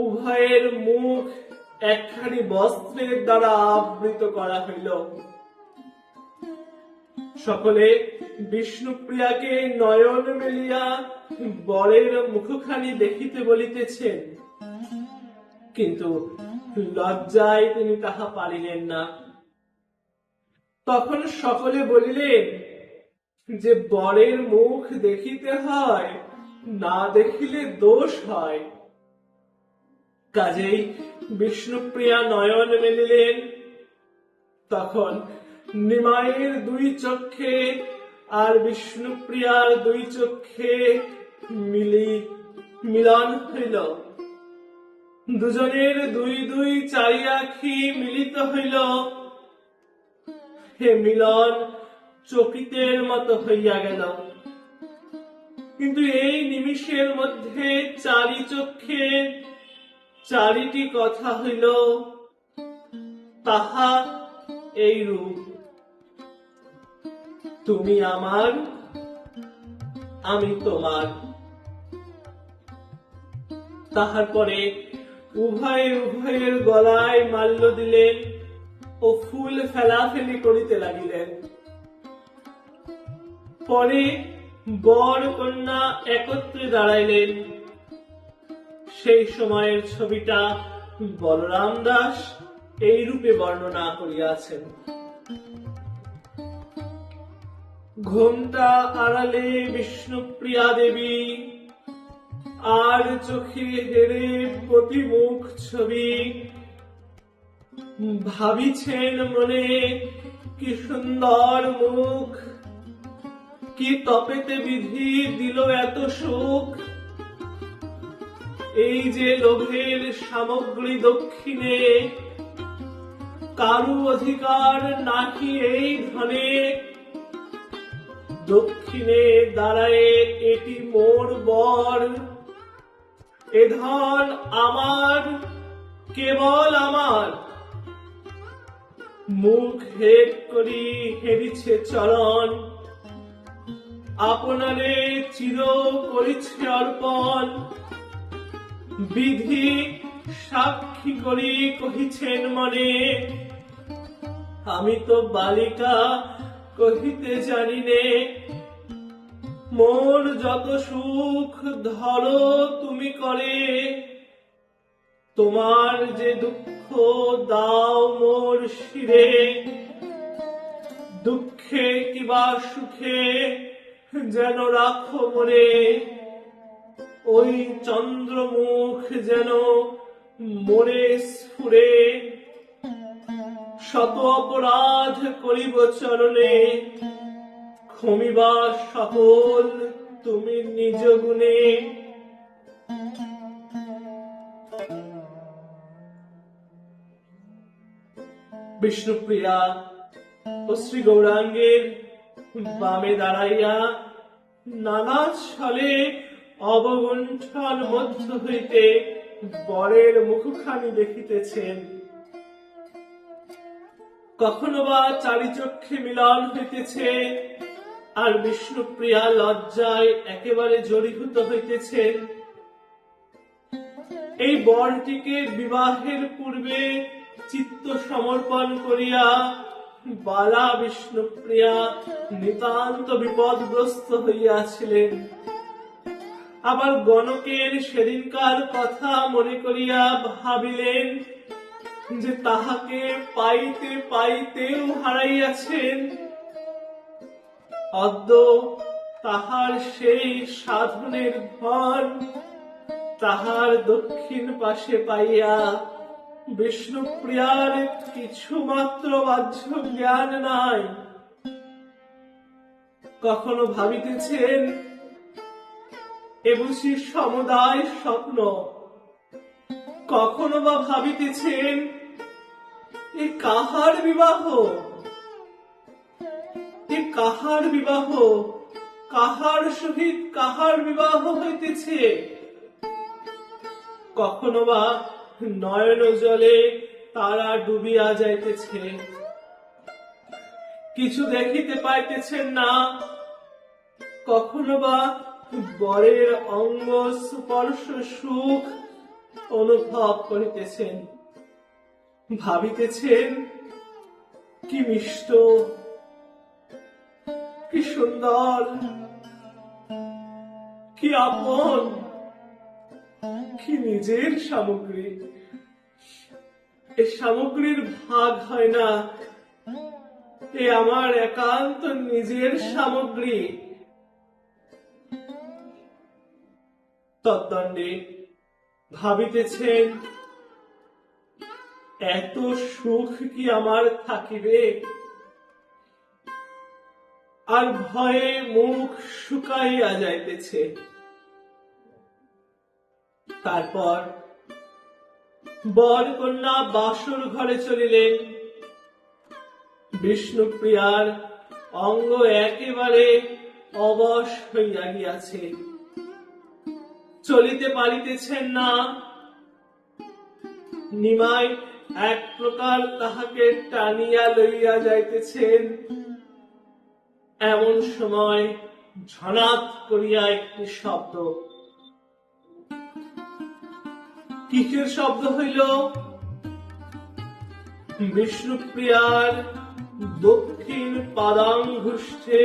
উভয়ের মুখ একখানি বস্ত্রের দ্বারা আবৃত করা হইল। সকলে বিষ্ণুপ্রিয়াকে নয়ন মেলিয়া বরের মুখখানি দেখিতে বলিতেছেন, কিন্তু লজ্জায় তিনি তাহা পারিলেন না। তখন সকলে বলিলেন যে বরের মুখ দেখিতে হয়, না দেখিলে দোষ হয়। কাজেই বিষ্ণুপ্রিয়া নয়ন মেলিলেন। তখন নিমাইয়ের দুই চক্ষে আর বিষ্ণুপ্রিয়ার দুই চক্ষে মিলন হইল। দুজনের দুই দুই চারি আখি মিলিত হইল। হে মিলন চকিতের মতো হইয়া গেল। কিন্তু এই নিমিষের মধ্যে চারি চক্ষে চারিটি কথা হইল, তাহা এই রূপ, তুমি আমার, আমি তোমার। তাহার পরে উভয়ে উভয়ের গলায় মাল্য দিলেন ও ফুল ফেলাফেলি করিতে লাগিলেন। পরে বর কন্যা একত্রে দাঁড়াইলেন। সেই সময়ের ছবিটা বলরাম দাস এই রূপে বর্ণনা করিয়াছেন। ঘোমটা আড়ালে বিষ্ণুপ্রিয়া দেবী, আর চোখে হেরে প্রতিমুখ ছবি। ভাবিছেন মনে কি সুন্দর মুখ, কি তপেতে বিধি দিল এত সুখ। এই যে লোভের সামগ্রী দক্ষিণে, কারু অধিকার নাকি এই ধনে। দক্ষিণে দাঁড়ায় এটি মোর বর, এ ধন আমার, কেবল আমার। মুখ হেট করি হেরিছে চরণ, আপনারে চির করিছে অর্পণ। বিধি সাক্ষী করি কহিছেন মনে, আমি তো বালিকা কহিতে জানি নে, মোর যত সুখ ধরো তুমি করে, তোমার যে দুঃখ দাও মোর শিরে, দুঃখে কিবা সুখে যেন রাখো মোরে, ওই চন্দ্রমুখ যেন মোরে স্ফুরে, শত অপরাধ করিব চরণে, ক্ষমিবা সকল তুমি নিজ গুণে। বিষ্ণুপ্রিয়া ও শ্রী গৌরাঙ্গের বামে দাঁড়াইয়া নানা ছলে অবগুণ্ঠন মধ্য হইতে বরের মুখখানি দেখিতেছেন। কখনো বা চারিচক্ষে মিলন হইতেছে, আর বিষ্ণুপ্রিয়া লজ্জায় একেবারে জড়ীভূত হইতেছেন। এই বরটিকে বিবাহের পূর্বে চিত্ত সমর্পণ করিয়া বালা বিষ্ণুপ্রিয়া নিতান্ত বিপদগ্রস্ত হইয়াছিলেন। আবার গণকের সেদিনকার কথা মনে করিয়া ভাবিলেন যে তাহাকে পাইতে পাইতেও হারাইয়াছেন। অদ্য তাহার সেই সাধনের ধন তাহার দক্ষিণ পাশে পাইয়া বিষ্ণুপ্রিয়ার কিছু মাত্র বাহ্য জ্ঞান নাই। কখনো ভাবিতেছেন এ বুঝি সমুদায় স্বপ্ন, কখনো বা ভাবিতেছেন এ কাহার বিবাহ, এ কাহার বিবাহ, কাহার সহিত কাহার বিবাহ হইতেছে। কখনো বা নয়ন জলে তারা ডুবিয়া যাইতেছে, কিছু দেখিতে পাইতেছেন না। কখনো বা বরের অঙ্গ স্পর্শ সুখ অনুভব করিতেছেন, ভাবিতেছেন কি মিষ্ট, কি সুন্দর, কি আপন, কি নিজের সামগ্রী। এ সামগ্রীর ভাগ হয় না, এ আমার একান্ত নিজের সামগ্রী। তদ্দণ্ডে ভাবিতেছেন এত সুখ কি আমার থাকিবে, আর ভয়ে মুখ শুকাইয়া যাইতেছে। তারপর বর কন্যা বাসর ঘরে চলিলেন। বিষ্ণুপ্রিয়ার অঙ্গ একেবারে অবশ হইয়া গিয়াছে, চলিতে পারিতেছেন না। নিমাই এক প্রকার তাহাকে টানিয়া লইয়া যাইতেছেন। এমন সময় ঝনাত করিয়া একটি শব্দ, কিসের শব্দ হইল? বিষ্ণুপ্রিয়ার দক্ষিণ পাদাঙ্গুষ্ঠে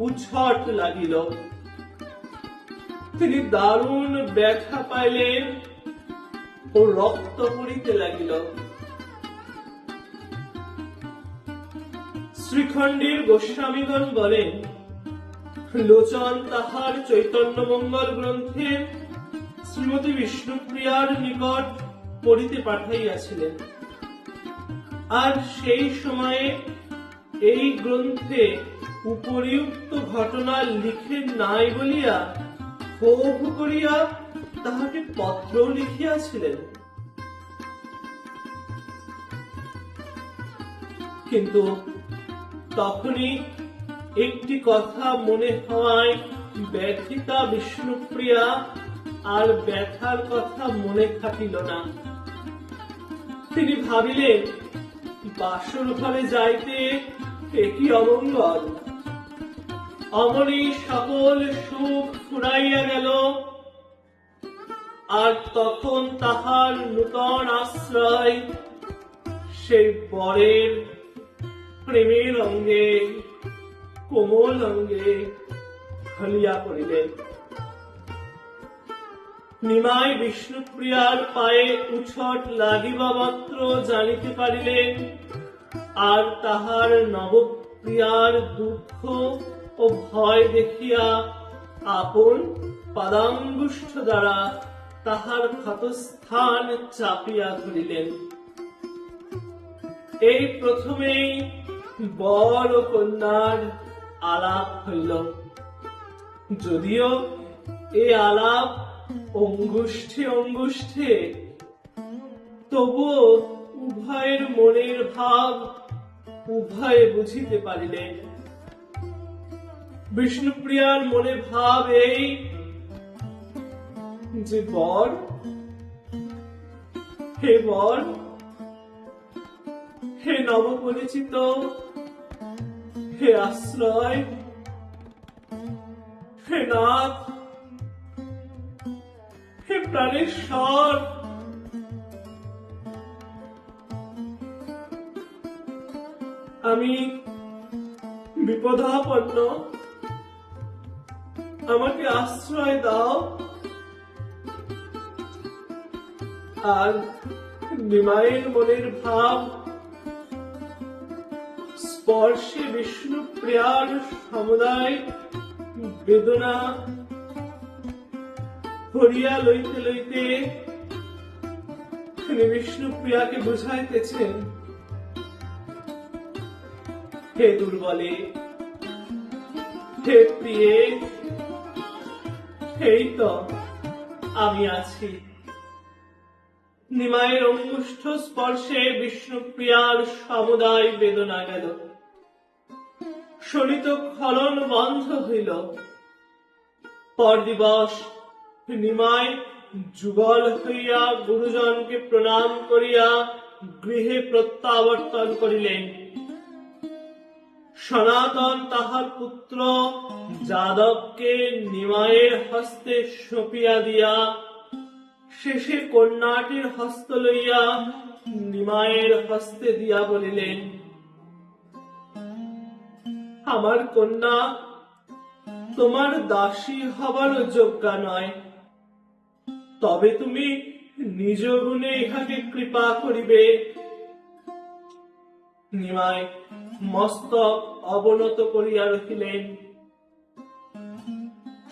উছট লাগিল। তিনি দারুণ ব্যথা পাইলেন ও রক্ত পড়িতে লাগিল। শ্রীখণ্ডীর গোস্বামীগণ বলেন, লোচন তাহার চৈতন্য মঙ্গল গ্রন্থে শ্রীমতী বিষ্ণুপ্রিয়ার নিকট পড়িতে পাঠাইয়াছিলেন, আর সেই সময়ে এই গ্রন্থে উপরিউক্ত ঘটনা লিখে নাই বলিয়া ক্ষোভ করিয়া তাহাকে পত্র লিখিয়াছিলেন। কিন্তু তখনই একটি কথা মনে হওয়ায় ব্যথিতা বিষ্ণুপ্রিয়া আর ব্যথার কথা মনে থাকিল না। তিনি ভাবিলেন, বাসর ঘরে যাইতে একই অমঙ্গল, অমনি সকল সুখ ফুরাইয়া গেল, আর তখন তাহার নূতন আশ্রয় সেই বরের প্রেমের অঙ্গে, কোমল অঙ্গে ঢলিয়া পড়িলেন। নিমাই বিষ্ণুপ্রিয়ার পায়ে উছট লাগিবা মাত্র জানিতে পারিলেন, আর তাহার নবপ্রিয়ার দুঃখ ও ভয় দেখিয়া আপন পাদাঙ্গুষ্ঠ দ্বারা তাহার ক্ষতস্থান চাপিয়া ধরিলেন। এই প্রথমেই বর ও কন্যার আলাপ হইল। যদিও এ আলাপ অঙ্গুষ্ঠে অঙ্গুষ্ঠে, তবুও উভয়ের মনের ভাব উভয়ে বুঝিতে পারিলেন। বিষ্ণুপ্রিয়ার মনে ভাব এই যে বর, হে বর, হে নবপরিচিত, হে আশ্রয়, হে নাথ, হে প্রাণেশ্বর, আমি বিপদাপন্ন, আমাকে আশ্রয় দাও। আর নিমাইয়ের মনের ভাব স্পর্শে বিষ্ণুপ্রিয়ার সমুদায় বেদনা হরিয়া লইতে লইতে তিনি বিষ্ণুপ্রিয়াকে বুঝাইতেছেন, হে দুর্বলে, হে প্রিয়ে, এই তো আমি আছি। নিমাইয়ের অঙ্গুষ্ঠ স্পর্শে বিষ্ণুপ্রিয়ার সমুদায় বেদনা গেল, শোণিত খলন বন্ধ হইল। পর দিবস নিমাই যুগল হইয়া গুরুজনকে প্রণাম করিয়া গৃহে প্রত্যাবর্তন করিলেন। সনাতন তাহার পুত্র যাদবকে নিমাইয়ের হস্তে সঁপিয়া দিয়া শেষে কন্যাটির হস্ত লইয়া নিমাইয়ের হস্তে দিয়া বলিলেন, আমার কন্যা তোমার দাসী হবার যোগ্যা নয়, তবে তুমি নিজ গুণে ইহাকে কৃপা করিবে। নিমাই মস্তক অবনত করিয়া রহিলেন।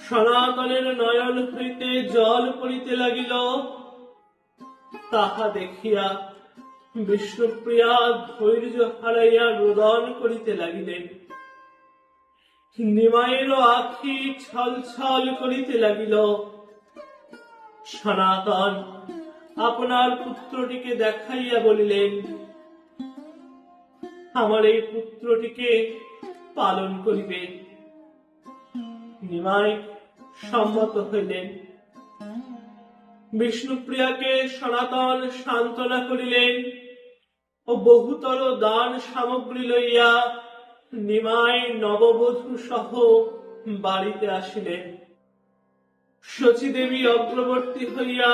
সনাতনের নয়ন হইতে জল পড়িতে লাগিল। তাহা দেখিয়া বিষ্ণুপ্রিয়া ধৈর্য হারাইয়া রোদন করিতে লাগিলেন। নিমাইয়েরও আখি ছল ছল করিতে লাগিল। সনাতন আপনার পুত্রটিকে দেখাইয়া বলিলেন, আমার এই পুত্রটিকে পালন করিবে। নিমাই সম্মত হইলেন। বিষ্ণুপ্রিয়াকে সনাতন সান্ত্বনা করিলেন ও বহুতর দান সামগ্রী লইয়া নিমাই নববধূ সহ বাড়িতে আসিলেন। শচীদেবী অগ্রবর্তী হইয়া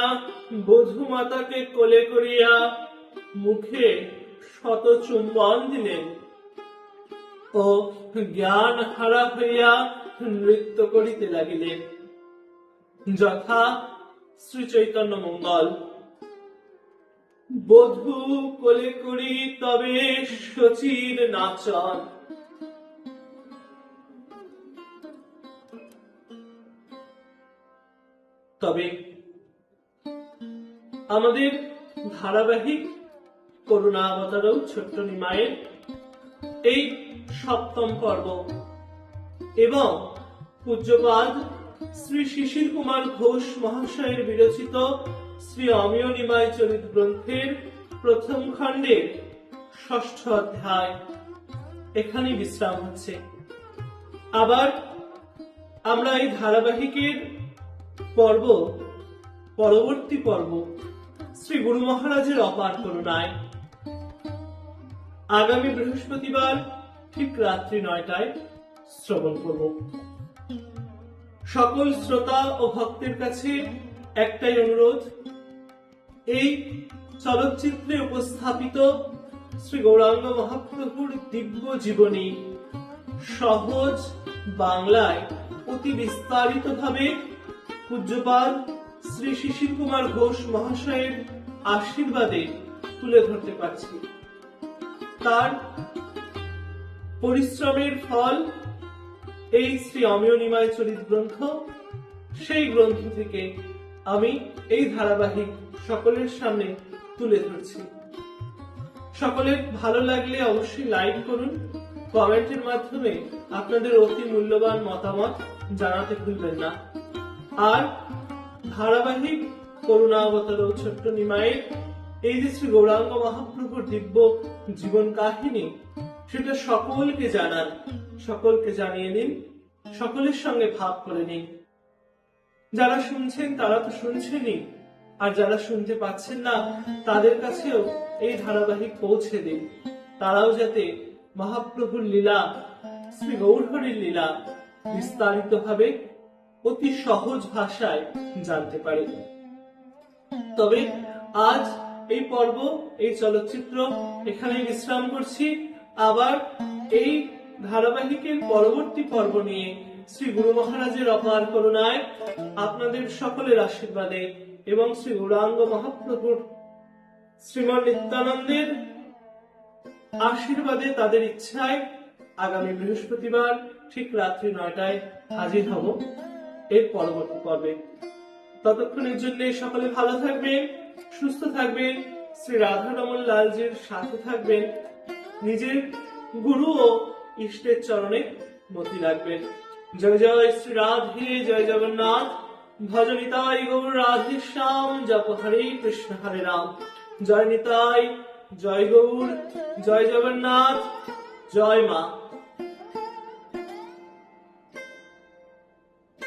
বধূ মাতাকে কোলে করিয়া মুখে শত চুম্বন দিলেন ও জ্ঞান হারা হইয়া নৃত্য করিতে লাগিলেন, যথা শ্রী চৈতন্য মঙ্গল। বধূ কোলে করি তবে শচীর নাচন। তবে আমাদের ধারাবাহিক করুণাবতারও ছোট্ট নিমাইয়ের এই সপ্তম পর্ব এবং পূজ্যপাদ শ্রী শিশির কুমার ঘোষ মহাশয়ের বিরচিত শ্রী অমিয় নিমাই চরিত গ্রন্থের প্রথম খণ্ডের ৬ষ্ঠ অধ্যায় এখানেই বিশ্রাম হচ্ছে। আবার আমরা এই ধারাবাহিকের পরবর্তী পর্ব শ্রী গুরু মহারাজের অপার করুণায় আগামী বৃহস্পতিবার ঠিক রাত্রি ৯টায় শ্রবণ করব। সকল শ্রোতা ও ভক্তের কাছে একটাই অনুরোধ, এই চলচ্চিত্রে উপস্থাপিত শ্রী গৌরাঙ্গ মহাপ্রভুর দিব্য জীবনী সহজ বাংলায় অতি বিস্তারিত ভাবে পূজ্যপাদ শ্রী শিশির কুমার ঘোষ মহাশয়ের আশীর্বাদে তুলে ধরতে পারছি। তার পরিশ্রমের ফল এই শ্রী অমিয় নিমায় চরিত গ্রন্থ। সেই গ্রন্থ থেকে আমি এই ধারাবাহিক সকলের সামনে তুলে ধরছি। সকলের ভালো লাগলে অবশ্যই লাইক করুন, কমেন্টের মাধ্যমে আপনাদের অতি মূল্যবান মতামত জানাতে ভুলবেন না। আর ধারাবাহিক করুণাবতার ও ছোট্ট নিমায়ের এই যে শ্রী গৌরাঙ্গ মহাপ্রভুর দিব্য জীবন কাহিনী, সেটা সকলকে জানান, সকলকে জানিয়ে দিন, সকলের সঙ্গে ভাগ করে নিন। যারা শুনছেন তারা তো শুনছেনই, আর যারা শুনতে পাচ্ছেন না তাদের কাছেও এই ধারাবাহিক পৌঁছে দিন, তারাও যাতে মহাপ্রভুর লীলা, শ্রী গৌরহরির লীলা বিস্তারিত ভাবে অতি সহজ ভাষায় জানতে পারে। তবে আজ এই পর্ব, এই চলচ্চিত্র এখানে বিশ্রাম করছি। আবার এই ধারাবাহিকের পরবর্তী পর্ব নিয়ে শ্রী গুরু মহারাজের অপার করুণায়, আপনাদের সকলের আশীর্বাদে এবং শ্রী গৌরাঙ্গ মহাপ্রভুর শ্রীমন নিত্যানন্দের আশীর্বাদে, তাদের ইচ্ছায় আগামী বৃহস্পতিবার ঠিক রাত্রি 9টায় হাজির হব এর পরবর্তী পর্বে। ততক্ষণের জন্য সকলে ভালো থাকবেন, সুস্থ থাকবেন, শ্রী রাধারমন লালজির সাথে থাকবেন, নিজের গুরু ও ইষ্টের চরণে মতি রাখবেন। জয় জয় শ্রী রাধে, জয় জগন্নাথ। ভজ নিতাই গৌর রাধে শ্যাম, জপ হরে কৃষ্ণ হরে রাম। জয় নিতাই, জয় গৌর, জয় জগন্নাথ, জয় মা।